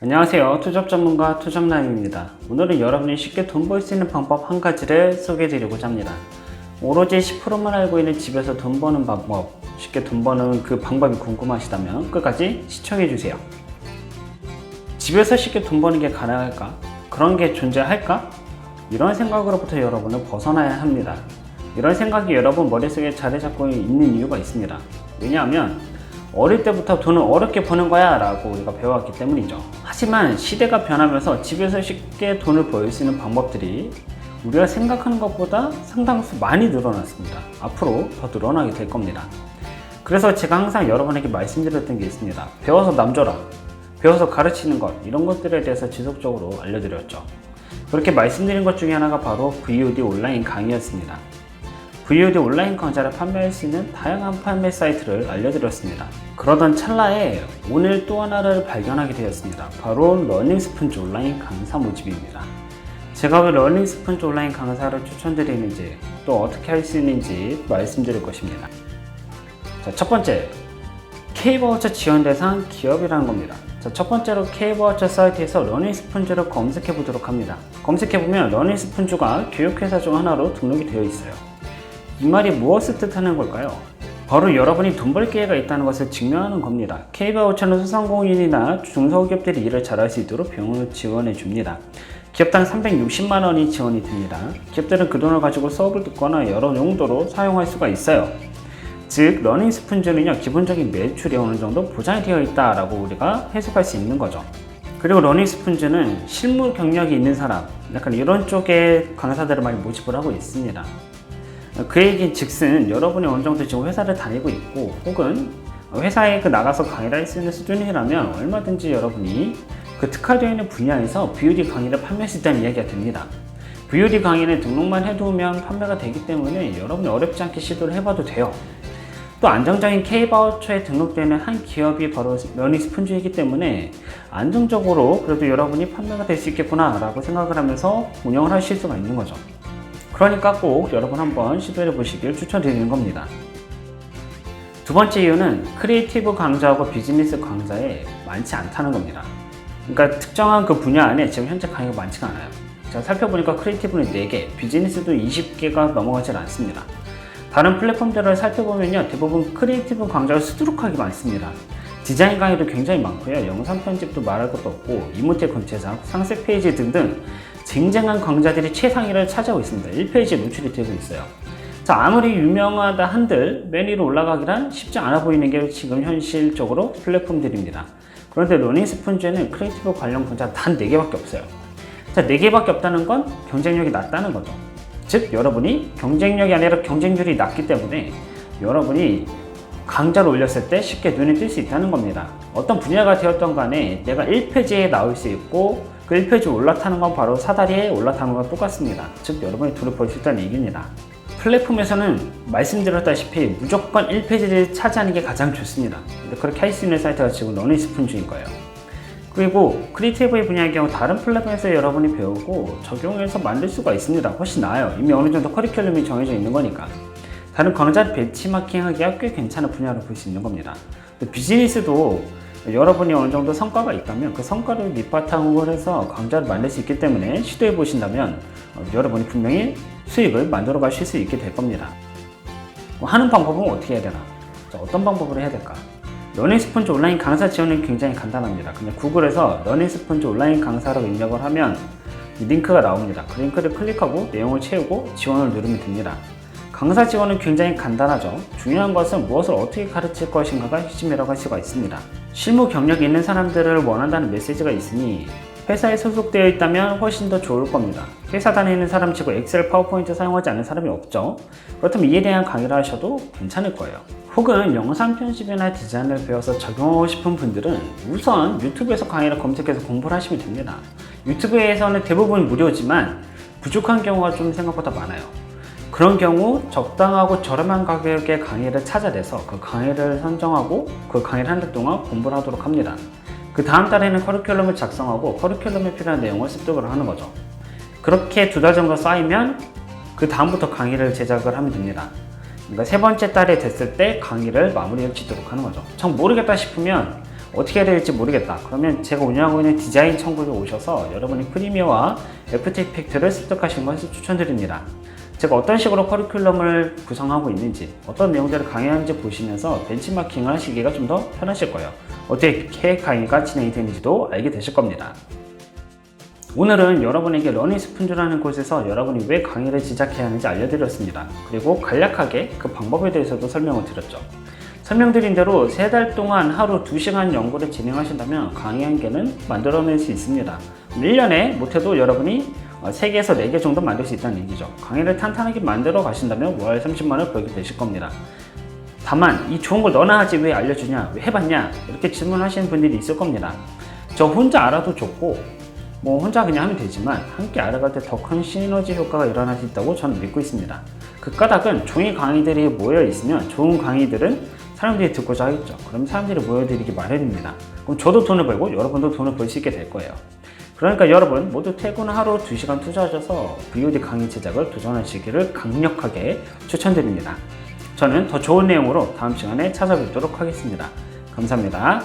안녕하세요. 투잡 전문가 투잡남입니다. 오늘은 여러분이 쉽게 돈 벌 수 있는 방법 한 가지를 소개해 드리고자 합니다. 오로지 10%만 알고 있는 집에서 돈 버는 방법, 쉽게 돈 버는 그 방법이 궁금하시다면 끝까지 시청해 주세요. 집에서 쉽게 돈 버는 게 가능할까? 그런 게 존재할까? 이런 생각으로부터 여러분은 벗어나야 합니다. 이런 생각이 여러분 머릿속에 자리 잡고 있는 이유가 있습니다. 왜냐하면 어릴 때부터 돈을 어렵게 버는 거야 라고 우리가 배워왔기 때문이죠. 하지만 시대가 변하면서 집에서 쉽게 돈을 벌 수 있는 방법들이 우리가 생각하는 것보다 상당수 많이 늘어났습니다. 앞으로 더 늘어나게 될 겁니다. 그래서 제가 항상 여러분에게 말씀드렸던 게 있습니다. 배워서 남줘라, 배워서 가르치는 것, 이런 것들에 대해서 지속적으로 알려드렸죠. 그렇게 말씀드린 것 중에 하나가 바로 VOD 온라인 강의였습니다. VOD 온라인 강좌를 판매할 수 있는 다양한 판매 사이트를 알려드렸습니다. 그러던 찰나에 오늘 또 하나를 발견하게 되었습니다. 바로 러닝스펀지 온라인 강사 모집입니다. 제가 왜 러닝스펀지 온라인 강사를 추천드리는지, 또 어떻게 할 수 있는지 말씀드릴 것입니다. 자, 첫 번째, K바우처 지원 대상 기업이라는 겁니다. 자, 첫 번째로 K바우처 사이트에서 러닝스펀지를 검색해 보도록 합니다. 검색해 보면 러닝스펀지가 교육회사 중 하나로 등록이 되어 있어요. 이 말이 무엇을 뜻하는 걸까요? 바로 여러분이 돈 벌 기회가 있다는 것을 증명하는 겁니다. K바우처는 소상공인이나 중소기업들이 일을 잘할 수 있도록 비용을 지원해 줍니다. 기업당 360만 원이 지원이 됩니다. 기업들은 그 돈을 가지고 수업을 듣거나 여러 용도로 사용할 수가 있어요. 즉, 러닝스펀지는요, 기본적인 매출이 어느 정도 보장이 되어 있다라고 우리가 해석할 수 있는 거죠. 그리고 러닝스펀지는 실무 경력이 있는 사람, 약간 이런 쪽의 강사들을 많이 모집을 하고 있습니다. 그 얘기 즉슨 여러분이 어느 정도 지금 회사를 다니고 있고 혹은 회사에 나가서 강의를 할 수 있는 수준이라면 얼마든지 여러분이 그 특화되어 있는 분야에서 VOD 강의를 판매할 수 있다는 이야기가 됩니다. VOD 강의는 등록만 해두면 판매가 되기 때문에 여러분이 어렵지 않게 시도를 해봐도 돼요. 또 안정적인 K바우처에 등록되는 한 기업이 바로 러닝스펀지이기 때문에 안정적으로 그래도 여러분이 판매가 될 수 있겠구나 라고 생각을 하면서 운영을 하실 수가 있는 거죠. 그러니까 꼭 여러분 한번 시도해 보시길 추천드리는 겁니다. 두 번째 이유는 크리에이티브 강좌하고 비즈니스 강좌에 많지 않다는 겁니다. 그러니까 특정한 그 분야 안에 지금 현재 강의가 많지가 않아요. 제가 살펴보니까 크리에이티브는 4개, 비즈니스도 20개가 넘어가질 않습니다. 다른 플랫폼들을 살펴보면요, 대부분 크리에이티브 강좌가 수두룩하게 많습니다. 디자인 강의도 굉장히 많고요, 영상 편집도 말할 것도 없고, 이모티콘 제작, 상세 페이지 등등 쟁쟁한 강좌들이 최상위를 차지하고 있습니다. 1페이지에 노출이 되고 있어요. 자, 아무리 유명하다 한들 맨 위로 올라가기란 쉽지 않아 보이는 게 지금 현실적으로 플랫폼들입니다. 그런데 러닝스펀지에는 크리에이티브 관련 강좌 단 4개밖에 없어요. 자, 4개밖에 없다는 건 경쟁력이 낮다는 거죠. 즉, 여러분이 경쟁력이 아니라 경쟁률이 낮기 때문에 여러분이 강좌를 올렸을 때 쉽게 눈에 띌 수 있다는 겁니다. 어떤 분야가 되었던 간에 내가 1페이지에 나올 수 있고 그 1페이지에 올라타는 건 바로 사다리에 올라타는 것과 똑같습니다. 즉, 여러분이 돈을 벌 수 있다는 얘기입니다. 플랫폼에서는 말씀드렸다시피 무조건 1페이지를 차지하는 게 가장 좋습니다. 근데 그렇게 할 수 있는 사이트가 지금 러닝스펀지인 거예요. 그리고 크리에이티브의 분야의 경우 다른 플랫폼에서 여러분이 배우고 적용해서 만들 수가 있습니다. 훨씬 나아요. 이미 어느 정도 커리큘럼이 정해져 있는 거니까. 다른 강좌를 벤치마킹하기가 꽤 괜찮은 분야로 볼 수 있는 겁니다. 비즈니스도 여러분이 어느 정도 성과가 있다면 그 성과를 밑바탕으로 해서 강좌를 만들 수 있기 때문에 시도해 보신다면 여러분이 분명히 수익을 만들어 가실 수 있게 될 겁니다. 하는 방법은 어떻게 해야 되나? 자, 어떤 방법으로 해야 될까? 러닝스펀지 온라인 강사 지원은 굉장히 간단합니다. 그냥 구글에서 러닝스펀지 온라인 강사라고 입력을 하면 링크가 나옵니다. 그 링크를 클릭하고 내용을 채우고 지원을 누르면 됩니다. 강사 지원은 굉장히 간단하죠. 중요한 것은 무엇을 어떻게 가르칠 것인가가 핵심이라고 할 수가 있습니다. 실무 경력이 있는 사람들을 원한다는 메시지가 있으니 회사에 소속되어 있다면 훨씬 더 좋을 겁니다. 회사 다니는 사람 치고 엑셀, 파워포인트 사용하지 않는 사람이 없죠. 그렇다면 이에 대한 강의를 하셔도 괜찮을 거예요. 혹은 영상 편집이나 디자인을 배워서 적용하고 싶은 분들은 우선 유튜브에서 강의를 검색해서 공부를 하시면 됩니다. 유튜브에서는 대부분 무료지만 부족한 경우가 좀 생각보다 많아요. 그런 경우 적당하고 저렴한 가격의 강의를 찾아내서 그 강의를 선정하고 그 강의를 하는 동안 공부를 하도록 합니다. 그 다음 달에는 커리큘럼을 작성하고 커리큘럼에 필요한 내용을 습득을 하는 거죠. 그렇게 2달 정도 쌓이면 그 다음부터 강의를 제작을 하면 됩니다. 그러니까 3번째 달에 됐을 때 강의를 마무리를 짓도록 하는 거죠. 참 모르겠다 싶으면 어떻게 해야 될지 모르겠다. 그러면 제가 운영하고 있는 디자인 천국에 오셔서 여러분이 프리미어와 애프터 이펙트를 습득하시는 것을 추천드립니다. 제가 어떤 식으로 커리큘럼을 구성하고 있는지, 어떤 내용들을 강의하는지 보시면서 벤치마킹을 하시기가 좀 더 편하실 거예요. 어떻게 강의가 진행이 되는지도 알게 되실 겁니다. 오늘은 여러분에게 러닝스푼즈라는 곳에서 여러분이 왜 강의를 시작해야 하는지 알려드렸습니다. 그리고 간략하게 그 방법에 대해서도 설명을 드렸죠. 설명드린 대로 3달 동안 하루 2시간 연구를 진행하신다면 강의 한 개는 만들어낼 수 있습니다. 1년에 못해도 여러분이 3개에서 4개 정도 만들 수 있다는 얘기죠. 강의를 탄탄하게 만들어 가신다면 월 30만원을 벌게 되실 겁니다. 다만 이 좋은 걸 너나 하지 왜 알려주냐, 왜 해봤냐 이렇게 질문하시는 분들이 있을 겁니다. 저 혼자 알아도 좋고 혼자 그냥 하면 되지만 함께 알아갈 때 더 큰 시너지 효과가 일어날 수 있다고 저는 믿고 있습니다. 그 까닭은 종이 강의들이 모여 있으면 좋은 강의들은 사람들이 듣고자 하겠죠. 그럼 사람들이 모여들이기 마련입니다. 그럼 저도 돈을 벌고 여러분도 돈을 벌 수 있게 될 거예요. 그러니까 여러분 모두 퇴근 하루 2시간 투자하셔서 VOD 강의 제작을 도전하시기를 강력하게 추천드립니다. 저는 더 좋은 내용으로 다음 시간에 찾아뵙도록 하겠습니다. 감사합니다.